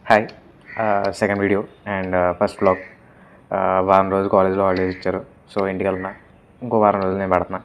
Hi second video and first vlog. వారం రోజులు కాలేజ్లో హాలిడేస్ ఇచ్చారు. సో ఇంటికి వెళ్తున్నా. ఇంకో వారం రోజులు నేను పడుతున్నా.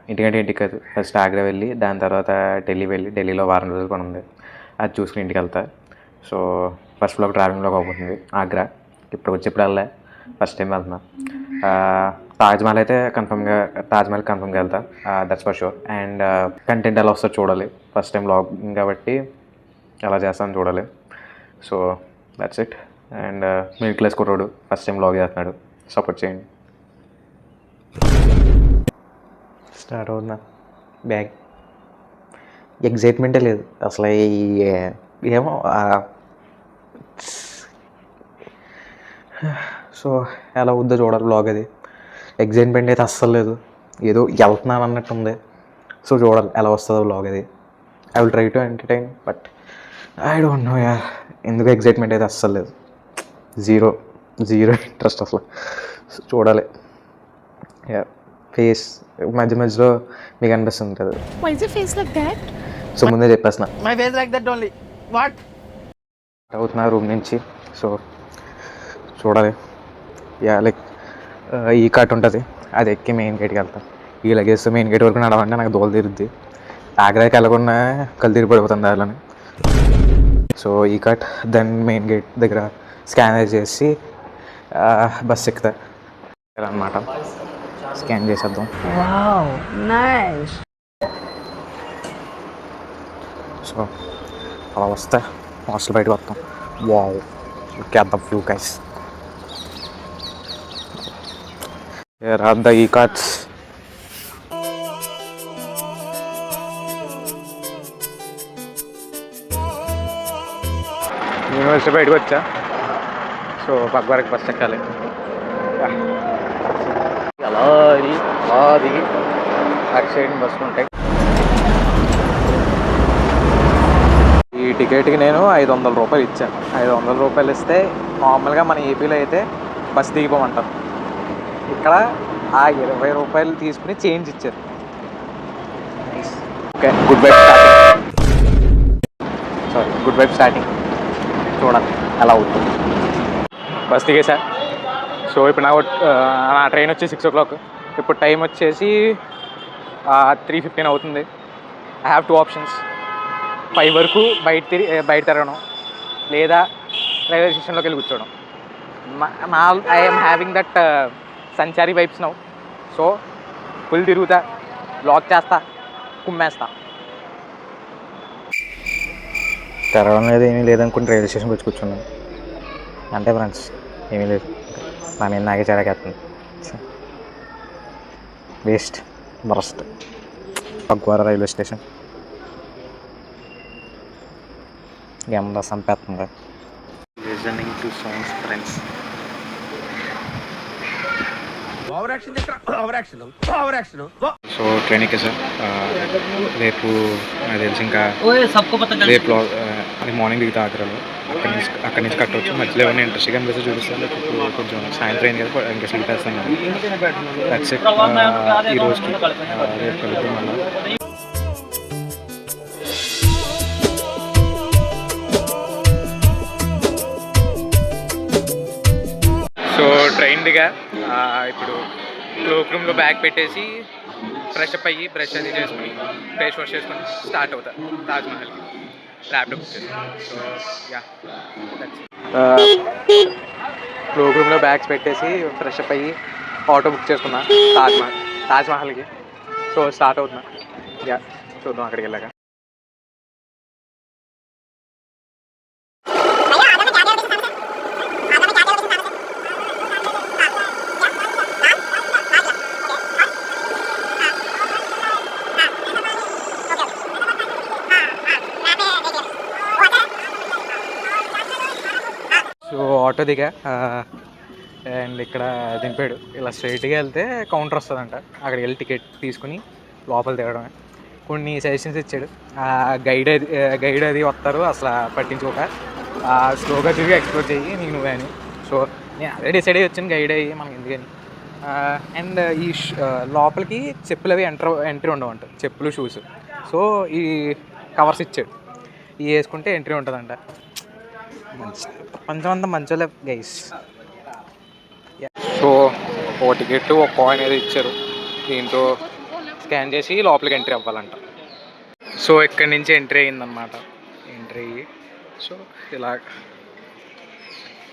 ఇంటికి కాదు, ఫస్ట్ ఆగ్రా వెళ్ళి దాని తర్వాత ఢిల్లీ వెళ్ళి ఢిల్లీలో వారం రోజులు పని ఉంది, అది చూసుకుని ఇంటికి వెళ్తా. So first vlog travelling vlog అవుతుంది. ఆగ్రా ఇప్పుడు వచ్చేప్పుడు ఫస్ట్ టైం వెళ్తున్నా. తాజ్మహల్ అయితే కన్ఫర్మ్గా వెళ్తా, that's for sure. And content ఎలా వస్తుందో చూడాలి. ఫస్ట్ టైం వ్లాగింగ్ కాబట్టి ఎలా చేస్తాను చూడాలి. So that's it. And middle class కుర్రోడు ఫస్ట్ టైం వ్లాగ్ చేస్తున్నాడు, సపోర్ట్ చేయండి. స్టార్ట్ అవుతున్నా. బ్యాగ్ ఎగ్జైట్మెంటే లేదు అసలు. ఏమో సో ఎలా వద్దో చూడాలి వ్లాగ్. అది ఎగ్జైట్మెంట్ అయితే అస్సలు లేదు, ఏదో వెళ్తున్నాను అన్నట్టు ఉంది. సో చూడాలి ఎలా వస్తుందో వ్లాగ్. అది I will try to entertain, but I don't know yeah. ఎందుకు ఎగ్జైట్మెంట్ అయితే అస్సలు లేదు, జీరో ఇంట్రెస్ట్ అసలు. చూడాలి. యా ఫేస్ మధ్యలో మీకు అనిపిస్తుంది కదా. సో ముందే చెప్పేస్తున్నా, అవుతున్నా రూమ్ నుంచి. సో చూడాలి. యా లైక్ ఈ కార్ట్ ఉంటుంది, అది ఎక్కి మెయిన్ గేట్కి వెళ్తాను. ఈ లగేజ్ మెయిన్ గేట్ వరకు నడవంటే నాకు దోలు తీరుద్ది. ఆగ్రాకి వెళ్ళకుండా కళ్ళు తిరిగి పడిపోతుంది దారిలోనే. సో ఈ కార్ట్ దెన్ మెయిన్ గేట్ దగ్గర స్కానర్ చేసి బస్ ఎక్కుతా అన్నమాట. స్కాన్ చేసేద్దాం. సో అలా వస్తే హాస్టల్ బయటకు వస్తాం. Wow, look at the view guys. ఈ కార్ట్స్ యూనివర్సిటీ బయటకు వచ్చా. సో పక్కవరకు బస్ ఎక్కాలి. అలా దిగి అటు సైడ్ బస్సులు ఉంటాయి. ఈ టికెట్కి నేను 500 రూపాయలు ఇచ్చాను. 500 రూపాయలు ఇస్తే నార్మల్గా మన ఏపీలో అయితే బస్ దిగిపోమంటారు. ఇక్కడ ఆ 20 రూపాయలు తీసుకుని చేంజ్ ఇచ్చారు. Okay, good vibe starting. చూడండి ఎలా అవుతుంది. బస్ దిగేసా. సో ఇప్పుడు నా ట్రైన్ వచ్చి 6 o'clock. ఇప్పుడు టైం వచ్చేసి 3:15 అవుతుంది. I have 2 options. 5 వరకు బయట తిరగడం, లేదా రైల్వే స్టేషన్లోకి వెళ్ళి కూర్చోవడం. ఐఎమ్ హ్యావింగ్ దట్ సంచారీ వైబ్స్ నౌ. సో ఫుల్ తిరుగుతా, బ్లాక్ చేస్తా, కుమ్మేస్తా. తిరగడం లేదు, ఏమీ లేదనుకుంటే రైల్వే స్టేషన్కి వచ్చి కూర్చున్నాను. అంటే ఫ్రెండ్స్ ఏమీ లేదు, నా మీద నాకే చెరకేస్తుంది. Waste burst. Phagwara railway station గేమ్లో సంపేస్తుంది. Listening to songs friends. So train ఎక్కేసార్. రేపు నాకు తెలిసి ఇంకా రేపు మార్నింగ్ దిగుతా ఆగ్రాలో. అక్కడి నుంచి కట్టవచ్చు. మధ్యలో ఏమైనా ఇంట్రెస్ట్గా అనిపిస్తే చూపిస్తాను. కొంచెం సాయంత్రం అయింది కదా, ఇంకా స్లీప్ వేస్తాను. దట్స్ ఇట్ ఈ రోజుకి. రేపు కలుద్దాం మళ్ళీ. సో ట్రైన్ దిగా ఇప్పుడు క్లోక్ రూమ్లో బ్యాగ్ పెట్టేసి ఫ్రెష్ అప్ అయ్యి బ్రష్ అది చేసుకుని ఫేస్ వాష్ చేసుకుని స్టార్ట్ అవుతా తాజ్మహల్కి. ల్యాప్టాప్ బుక్ చేసి. సో యా క్లోక్ రూమ్లో బ్యాగ్స్ పెట్టేసి ఫ్రెష్ అప్ అయ్యి ఆటో బుక్ చేసుకున్నా తాజ్మహల్కి. సో స్టార్ట్ అవుతున్నా. యా చూద్దాం అక్కడికి వెళ్ళాక. సో ఆటో దిగా అండ్ ఇక్కడ దింపాడు. ఇలా స్ట్రైట్గా వెళ్తే కౌంటర్ వస్తుందంట, అక్కడికి వెళ్ళి టికెట్ తీసుకుని లోపల దిగడమే. కొన్ని సజెషన్స్ ఇచ్చాడు. గైడ్ అది వస్తారు, అసలు పట్టించుకోక స్లోగా తిరిగి ఎక్స్ప్లోర్ చెయ్యి నీకు నువ్వే అని. సో నేను అదే డిసైడ్ అయ్యి వచ్చాను, గైడ్ అయ్యి మనకి ఎందుకని. అండ్ ఈ లోపలికి చెప్పులు అవి ఎంట్రీ ఉండవంట, చెప్పులు షూస్. సో ఈ కవర్స్ ఇచ్చాడు, ఇవి వేసుకుంటే ఎంట్రీ ఉంటుందంట. మంచి ప్రపంచం అంతా మంచోలే గైస్. సో ఒక టికెట్ ఒక కాయిన్ అనేది ఇచ్చారు, దీంతో స్కాన్ చేసి లోపలికి ఎంట్రీ అవ్వాలంట. సో ఇక్కడి నుంచి ఎంట్రీ అయ్యిందనమాట. ఎంట్రీ అయ్యి సో ఇలా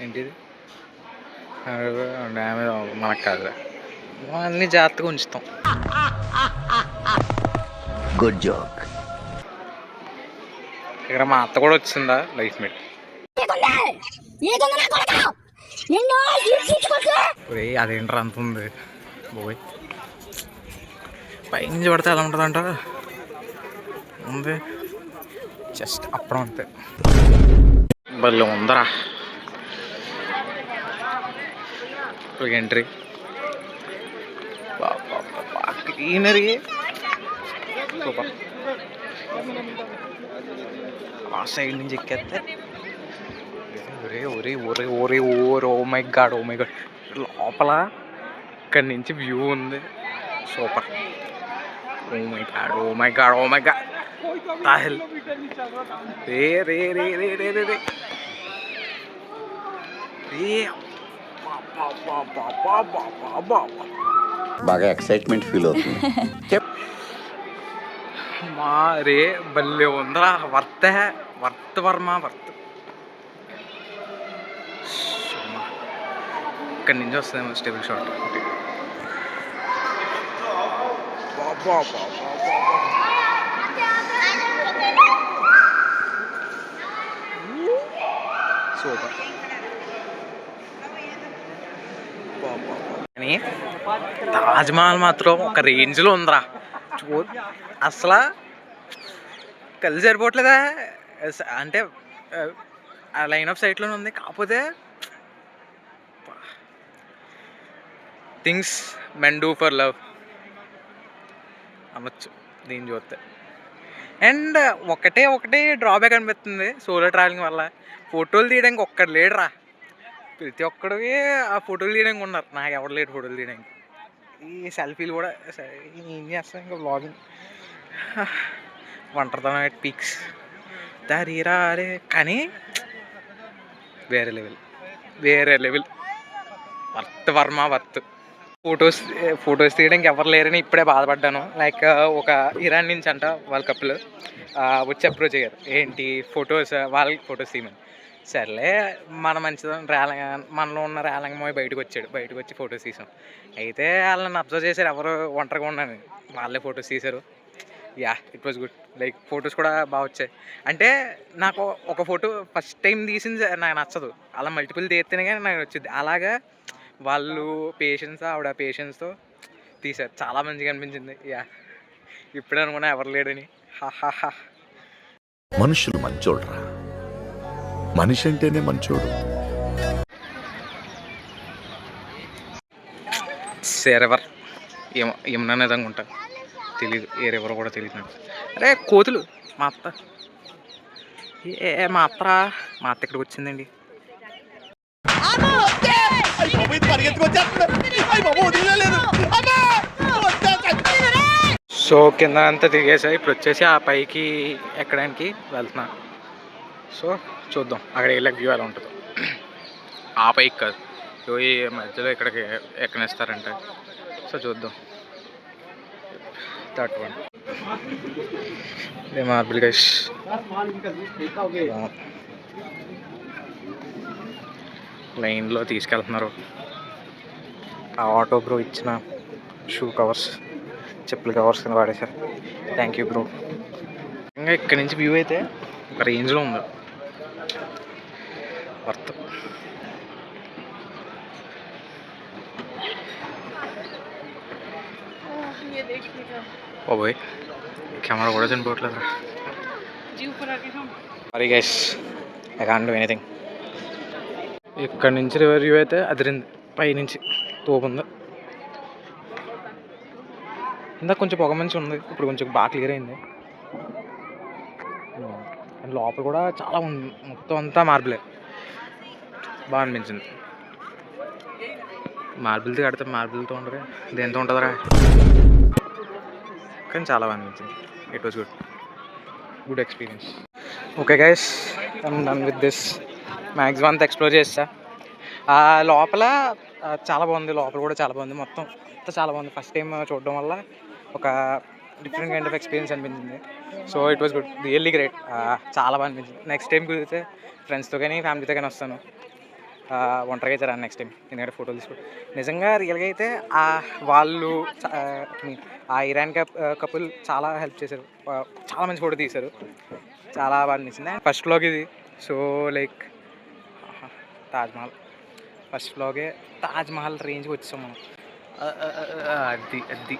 ఏంటిది డ్యామేజ్ మనకు కాదు, అన్నీ జాగ్రత్తగా ఉంచుతాం. Good joke. ఇక్కడ మా అత్త కూడా వచ్చిందా లైఫ్ మేట్. అదేంట్రా అంత ఉంది బోయ్, పైనుంచి పడితే ఎలా ఉంటుందంట ఉంది, జస్ట్ అప్పుడు అంతే. బళ్ళు ఉందరా ఎంట్రీ గ్రీనరీ సూపర్. ఆ సైడ్ నుంచి ఎక్కేస్తే ఒరే ఒరే ఒరే ఒరే ఓర్ oh my god, oh my god. లోపల ఇక్కడి నుంచి వ్యూ ఉంది super. Oh my god, oh my god, oh my god. తాహెల్ రే రే రే రే రే రే రే బాగా ఎక్సైట్మెంట్ ఫీల్ అవుతుంది. మా రే భలే ఉందరా, వర్త్ వర్మ వర్త్. ఇక్కడి నుంచి వస్తుందేమో స్టేబుల్ షాట్. సూపర్. కానీ తాజ్మహల్ మాత్రం ఒక రేంజ్లో ఉందిరా. అసలు కలిసి సరిపోవట్లేదా అంటే ఆ లైన్ ఆఫ్ సైట్లోనే ఉంది, కాకపోతే things men do for love అనొచ్చు దీన్ని చూస్తే. అండ్ ఒకటే డ్రాబ్యాక్ అనిపిస్తుంది సోలో ట్రావెలింగ్ వల్ల, ఫోటోలు తీయడానికి ఒక్కడు లేడురా. ప్రతి ఒక్కడికి ఆ ఫోటోలు తీయడానికి ఉన్నారు, నాకు ఎవరు లేడు ఫోటోలు తీయడానికి. ఈ సెల్ఫీలు కూడా ఏం చేస్తాను ఇంకా బ్లాగింగ్. ఒంటరితనం ఎట్ పీక్స్ దారీరా అరే, కానీ వేరే level worth Varma worth. Photos తీయడానికి ఎవరు లేరని ఇప్పుడే బాధపడ్డాను. లైక్ ఒక ఇరాన్ నుంచి అంట వాళ్ళ కప్పులు వచ్చి అప్రోచ్ అయ్యారు, ఏంటి వాళ్ళకి ఫొటోస్ తీయమని. సర్లే మన మంచిదం మనలో ఉన్న రేలంగమోయి బయటకు వచ్చి ఫొటోస్ తీసాం. అయితే వాళ్ళని అబ్జర్వ్ చేశారు, ఎవరు ఒంటరిగా ఉన్నాను, వాళ్ళే ఫొటోస్ తీశారు. It was good. Like photos కూడా బాగా వచ్చాయి. అంటే నాకు ఒక ఫోటో ఫస్ట్ టైం తీసింది నాకు నచ్చదు, అలా మల్టిపుల్ తీస్తేనే కానీ నాకు వచ్చింది. అలాగా వాళ్ళు ఆవిడ పేషెన్స్తో తీశారు, చాలా మంచిగా అనిపించింది. ఇప్పుడే అనుకున్నా ఎవరు లేడని. హాహాహా. మనుషులు మంచోడ్రా, మనిషి అంటేనే మంచోడు. రివర్ ఏమన్నా నిజంగా ఉంటా తెలీదు, ఏ రివర్ కూడా తెలియదు నాకు. అరే కోతులు, మా అత్త ఇక్కడికి వచ్చిందండి. సో కింద అంతా తిరిగేసా, ఇప్పుడు వచ్చేసి ఆ పైకి ఎక్కడానికి వెళ్తున్నా. సో చూద్దాం అక్కడ వెళ్ళక వ్యూ ఎలా ఉంటుందో. ఆ పైకి కాదు, ఈ మధ్యలో ఇక్కడికి ఎక్కనిస్తారంట. సో చూద్దాం. That one marble guys. లైన్లో తీసుకెళ్తున్నారు. ఆ ఆటో బ్రో ఇచ్చిన షూ కవర్స్, చెప్పుల కవర్స్ కింద వాడేశారు. Thank you bro. ఇంకా ఇక్కడి నుంచి వ్యూ అయితే ఒక రేంజ్లో ఉంది, వర్త్. ఓబోయ్ కెమెరా కూడా చనిపోవట్లేదు. Sorry guys, I can't do anything. ఇక్కడ నుంచి రివర్ వ్యూ అయితే అదిరింది, పైనుంచి తోపుంది. ఇందాక కొంచెం పొగ మంచి ఉంది, ఇప్పుడు కొంచెం బాగా క్లియర్ అయింది. లోపల కూడా చాలా ఉంది, మొత్తం అంతా మార్బులే, బాగా అనిపించింది. మార్బుల్తో కడితే మార్బుల్తో ఉండదు, దేంతో ఉంటుందిరా, కానీ చాలా బాగా అనిపించింది. It was good experience. Okay guys, I'm done with this maximum అంతా ఎక్స్ప్లోర్ చేస్తా. లోపల చాలా బాగుంది, లోపల కూడా చాలా బాగుంది, మొత్తం అంతా చాలా బాగుంది. ఫస్ట్ టైం చూడడం వల్ల ఒక డిఫరెంట్ కైండ్ ఆఫ్ ఎక్స్పీరియన్స్ అనిపించింది. So it was good, really great. చాలా బాగా అనిపించింది. నెక్స్ట్ టైం కుదిరితే ఫ్రెండ్స్తో కానీ ఫ్యామిలీతో కానీ వస్తాను. ఒంటరిగా అయితే రాను నెక్స్ట్ టైం, ఎందుకంటే ఫోటోలు తీసుకో నిజంగా రియల్గా అయితే వాళ్ళు ఆ ఇరాన్ కపుల్ చాలా హెల్ప్ చేశారు, చాలా మంచి ఫోటో తీశారు, చాలా బాగా అనిపించింది. ఫస్ట్ వ్లాగ్ ఇది. సో లైక్ తాజ్మహల్ ఫస్ట్ వ్లాగే తాజ్మహల్ రేంజ్కి వచ్చాం మనం. అది అది